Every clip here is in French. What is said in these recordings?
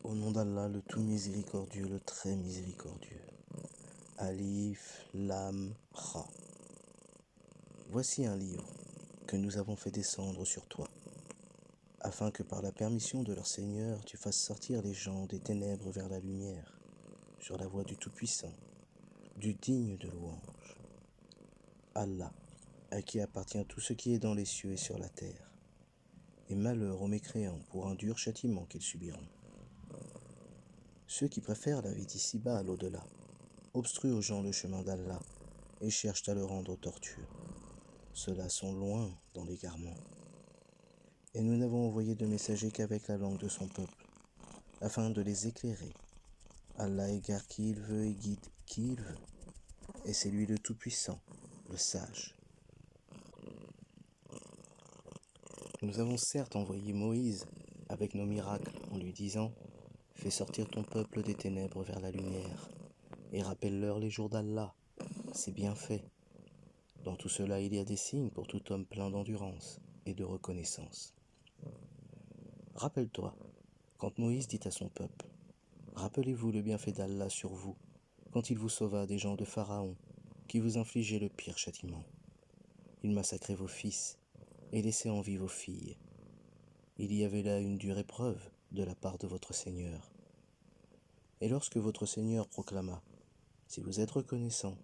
Au nom d'Allah, le tout miséricordieux, le très miséricordieux. Alif, Lam, Ra. Voici un livre que nous avons fait descendre sur toi, afin que par la permission de leur Seigneur, tu fasses sortir les gens des ténèbres vers la lumière, sur la voie du Tout-Puissant, du digne de louange. Allah, à qui appartient tout ce qui est dans les cieux et sur la terre, et malheur aux mécréants pour un dur châtiment qu'ils subiront. Ceux qui préfèrent la vie d'ici-bas à l'au-delà obstruent aux gens le chemin d'Allah et cherchent à le rendre tortueux. Ceux-là sont loin dans l'égarement. Et nous n'avons envoyé de messagers qu'avec la langue de son peuple, afin de les éclairer. Allah égare qui il veut et guide qui il veut. Et c'est lui le Tout-Puissant, le Sage. Nous avons certes envoyé Moïse avec nos miracles en lui disant « Fais sortir ton peuple des ténèbres vers la lumière et rappelle-leur les jours d'Allah. C'est bien fait. » Dans tout cela, il y a des signes pour tout homme plein d'endurance et de reconnaissance. Rappelle-toi, quand Moïse dit à son peuple, « Rappelez-vous le bienfait d'Allah sur vous, quand il vous sauva des gens de Pharaon, qui vous infligeaient le pire châtiment. Il massacrait vos fils et laissait en vie vos filles. Il y avait là une dure épreuve de la part de votre Seigneur. Et lorsque votre Seigneur proclama, « Si vous êtes reconnaissant,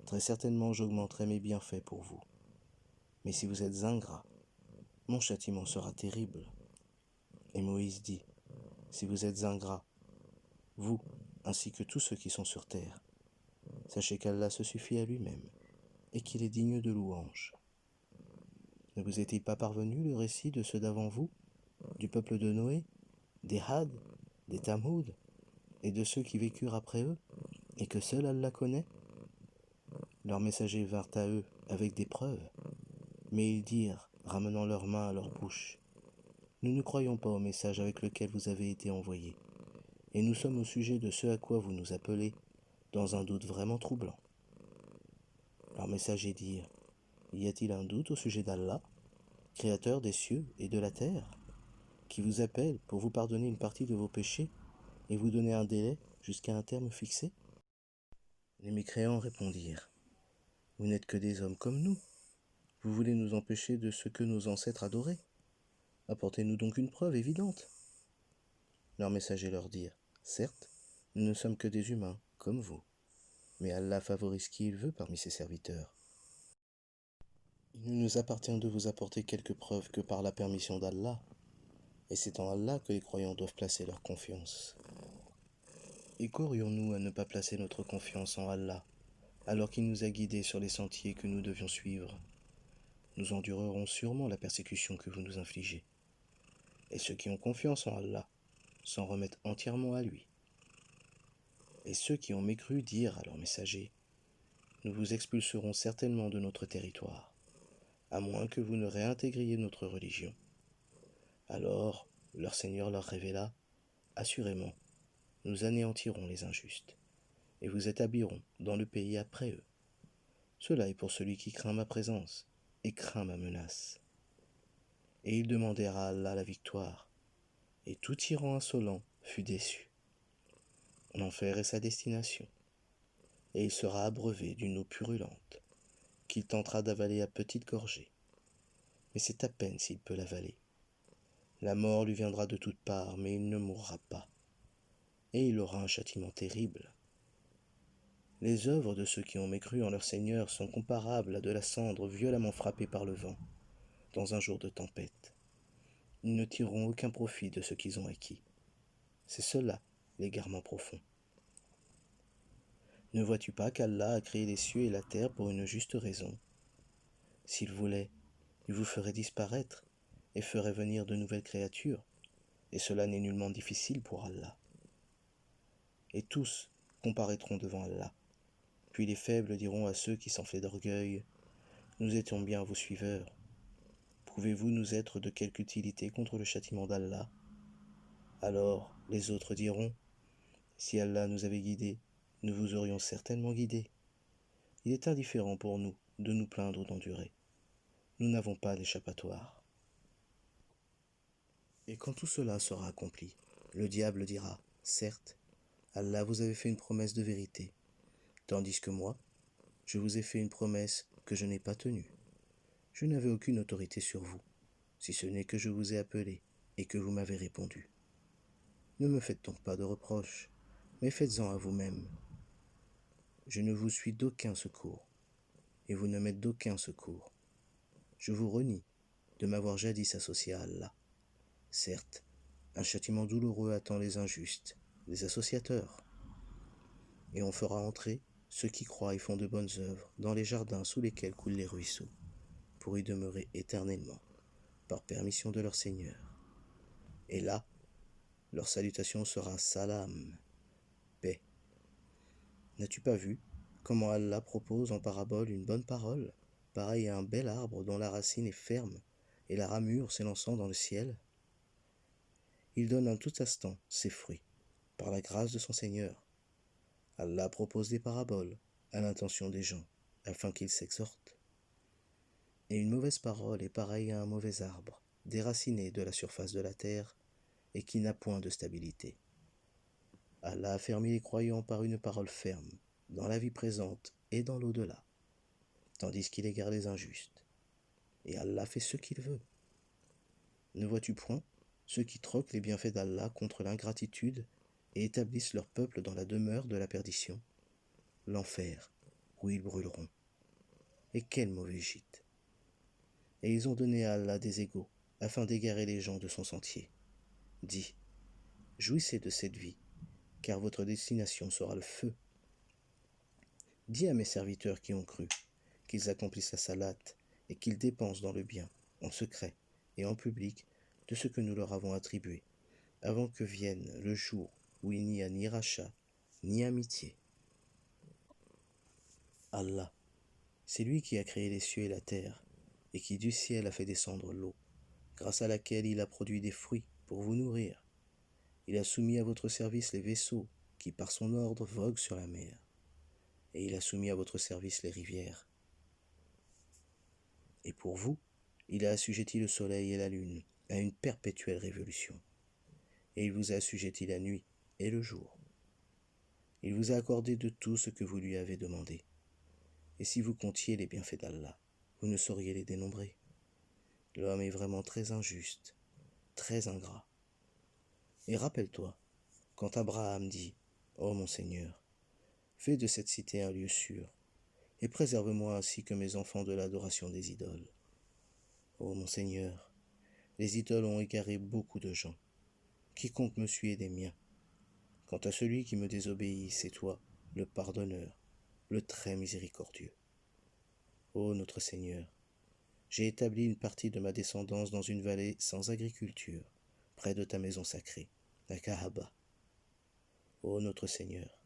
très certainement j'augmenterai mes bienfaits pour vous. Mais si vous êtes ingrats, mon châtiment sera terrible. » Et Moïse dit, « Si vous êtes ingrats, vous, ainsi que tous ceux qui sont sur terre, sachez qu'Allah se suffit à lui-même, et qu'il est digne de louange. Ne vous est-il pas parvenu le récit de ceux d'avant vous, du peuple de Noé, des Had, des Tamoud, et de ceux qui vécurent après eux, et que seul Allah connaît? Leurs messagers vinrent à eux avec des preuves, mais ils dirent, ramenant leurs mains à leur bouche, « Nous ne croyons pas au message avec lequel vous avez été envoyés, et nous sommes au sujet de ce à quoi vous nous appelez, dans un doute vraiment troublant. » Leurs messagers dirent, « Y a-t-il un doute au sujet d'Allah, créateur des cieux et de la terre, qui vous appelle pour vous pardonner une partie de vos péchés et vous donner un délai jusqu'à un terme fixé ?» Les mécréants répondirent, « Vous n'êtes que des hommes comme nous. Vous voulez nous empêcher de ce que nos ancêtres adoraient. Apportez-nous donc une preuve évidente. » Leurs messagers leur dirent, « Certes, nous ne sommes que des humains, comme vous, mais Allah favorise qui il veut parmi ses serviteurs. Il ne nous appartient de vous apporter quelques preuves que par la permission d'Allah, et c'est en Allah que les croyants doivent placer leur confiance. Et qu'aurions-nous à ne pas placer notre confiance en Allah, alors qu'il nous a guidés sur les sentiers que nous devions suivre? Nous endurerons sûrement la persécution que vous nous infligez. Et ceux qui ont confiance en Allah s'en remettent entièrement à lui. Et ceux qui ont mécru dirent à leurs messagers, « Nous vous expulserons certainement de notre territoire, à moins que vous ne réintégriez notre religion. » Alors leur Seigneur leur révéla, « Assurément, nous anéantirons les injustes, et vous établirons dans le pays après eux. Cela est pour celui qui craint ma présence et craint ma menace. » Et ils demandèrent à Allah la victoire, et tout tyran insolent fut déçu. L'enfer est sa destination, et il sera abreuvé d'une eau purulente, qu'il tentera d'avaler à petites gorgées. Mais c'est à peine s'il peut l'avaler. La mort lui viendra de toutes parts, mais il ne mourra pas, et il aura un châtiment terrible. Les œuvres de ceux qui ont mécru en leur Seigneur sont comparables à de la cendre violemment frappée par le vent, dans un jour de tempête. Ils ne tireront aucun profit de ce qu'ils ont acquis. C'est cela, l'égarement profond. Ne vois-tu pas qu'Allah a créé les cieux et la terre pour une juste raison? S'il voulait, il vous ferait disparaître et ferait venir de nouvelles créatures, et cela n'est nullement difficile pour Allah. Et tous comparaîtront devant Allah. Puis les faibles diront à ceux qui s'enflaient d'orgueil, « Nous étions bien vos suiveurs. Pouvez-vous nous être de quelque utilité contre le châtiment d'Allah ?» Alors les autres diront, « Si Allah nous avait guidés, nous vous aurions certainement guidés. Il est indifférent pour nous de nous plaindre ou d'endurer. Nous n'avons pas d'échappatoire. » Et quand tout cela sera accompli, Le diable dira, certes, Allah vous avait fait une promesse de vérité, tandis que moi, je vous ai fait une promesse que je n'ai pas tenue. Je n'avais aucune autorité sur vous, si ce n'est que je vous ai appelé et que vous m'avez répondu. Ne me faites donc pas de reproches, mais faites-en à vous-même. Je ne vous suis d'aucun secours, et vous ne m'êtes d'aucun secours. Je vous renie de m'avoir jadis associé à Allah. Certes, un châtiment douloureux attend les injustes, les associateurs, et on fera entrer ceux qui croient et font de bonnes œuvres dans les jardins sous lesquels coulent les ruisseaux, pour y demeurer éternellement, par permission de leur Seigneur. Et là, leur salutation sera salam, paix. N'as-tu pas vu comment Allah propose en parabole une bonne parole, pareille à un bel arbre dont la racine est ferme et la ramure s'élançant dans le ciel? Il donne en tout instant ses fruits, par la grâce de son Seigneur. Allah propose des paraboles à l'intention des gens, afin qu'ils s'exhortent. Et une mauvaise parole est pareille à un mauvais arbre, déraciné de la surface de la terre, et qui n'a point de stabilité. Allah a fermé les croyants par une parole ferme, dans la vie présente et dans l'au-delà, tandis qu'il égare les injustes. Et Allah fait ce qu'il veut. Ne vois-tu point ceux qui troquent les bienfaits d'Allah contre l'ingratitude et établissent leur peuple dans la demeure de la perdition, l'enfer, où ils brûleront? Et quel mauvais gîte! Et ils ont donné à Allah des égaux, afin d'égarer les gens de son sentier. Dis, jouissez de cette vie, car votre destination sera le feu. Dis à mes serviteurs qui ont cru, qu'ils accomplissent la salate et qu'ils dépensent dans le bien, en secret et en public, de ce que nous leur avons attribué, avant que vienne le jour où il n'y a ni rachat, ni amitié. Allah, c'est lui qui a créé les cieux et la terre, et qui du ciel a fait descendre l'eau, grâce à laquelle il a produit des fruits pour vous nourrir. Il a soumis à votre service les vaisseaux qui, par son ordre, voguent sur la mer, et il a soumis à votre service les rivières. Et pour vous, il a assujetti le soleil et la lune à une perpétuelle révolution, et il vous a assujetti la nuit et le jour. Il vous a accordé de tout ce que vous lui avez demandé, et si vous comptiez les bienfaits d'Allah, vous ne sauriez les dénombrer. L'homme est vraiment très injuste, très ingrat. Et rappelle-toi, quand Abraham dit « Ô mon Seigneur, fais de cette cité un lieu sûr, et préserve-moi ainsi que mes enfants de l'adoration des idoles. Ô mon Seigneur, les idoles ont égaré beaucoup de gens. Quiconque me suit est des miens. Quant à celui qui me désobéit, c'est toi, le pardonneur, le très miséricordieux. Ô notre Seigneur, j'ai établi une partie de ma descendance dans une vallée sans agriculture, près de ta maison sacrée, la Kaaba. Ô notre Seigneur,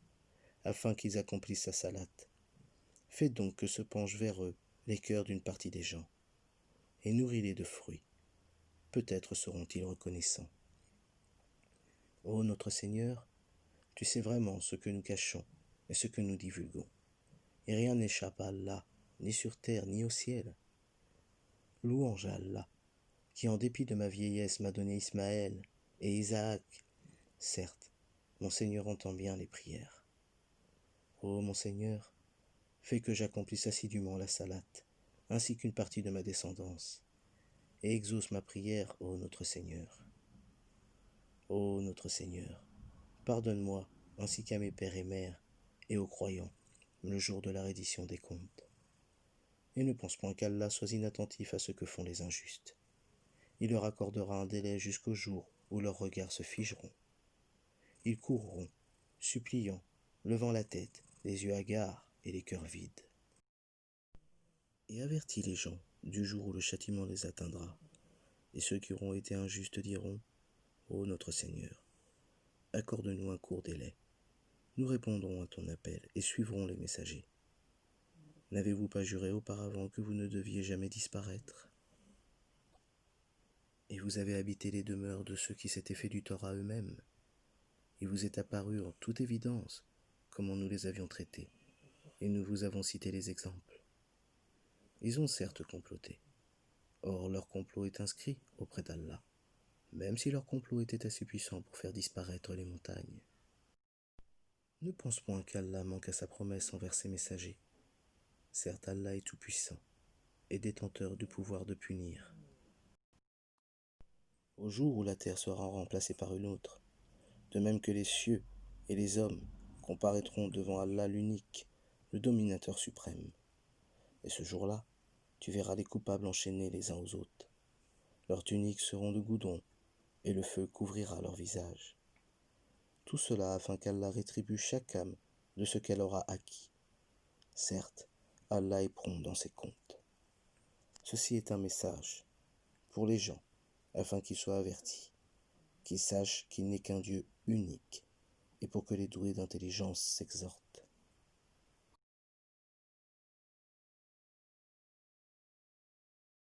afin qu'ils accomplissent la salate, fais donc que se penchent vers eux les cœurs d'une partie des gens, et nourris-les de fruits. Peut-être seront-ils reconnaissants. Ô notre Seigneur, tu sais vraiment ce que nous cachons et ce que nous divulguons, et rien n'échappe à Allah, ni sur terre, ni au ciel. Louange à Allah, qui en dépit de ma vieillesse m'a donné Ismaël et Isaac. Certes, mon Seigneur entend bien les prières. Ô mon Seigneur, fais que j'accomplisse assidûment la salate, ainsi qu'une partie de ma descendance, et exauce ma prière, ô notre Seigneur. Ô notre Seigneur, pardonne-moi, ainsi qu'à mes pères et mères, et aux croyants, le jour de la reddition des comptes. Et ne pense point qu'Allah soit inattentif à ce que font les injustes. Il leur accordera un délai jusqu'au jour où leurs regards se figeront. Ils courront, suppliant, levant la tête, les yeux hagards et les cœurs vides. Et avertis les gens du jour où le châtiment les atteindra, et ceux qui auront été injustes diront, ô notre Seigneur, accorde-nous un court délai. Nous répondrons à ton appel et suivrons les messagers. N'avez-vous pas juré auparavant que vous ne deviez jamais disparaître? Et vous avez habité les demeures de ceux qui s'étaient fait du tort à eux-mêmes. Il vous est apparu en toute évidence comment nous les avions traités, et nous vous avons cité les exemples. Ils ont certes comploté, or leur complot est inscrit auprès d'Allah. même si leur complot était assez puissant pour faire disparaître les montagnes. Ne pense point qu'Allah manque à sa promesse envers ses messagers. Certes, Allah est tout-puissant et détenteur du pouvoir de punir. Au jour où la terre sera remplacée par une autre, de même que les cieux et les hommes comparaîtront devant Allah l'unique, le dominateur suprême. Et ce jour-là, tu verras les coupables enchaînés les uns aux autres. Leurs tuniques seront de goudron, et le feu couvrira leur visage. Tout cela afin qu'Allah rétribue chaque âme de ce qu'elle aura acquis. Certes, Allah est prompt dans ses comptes. Ceci est un message pour les gens, afin qu'ils soient avertis, qu'ils sachent qu'il n'est qu'un Dieu unique, et pour que les doués d'intelligence s'exhortent.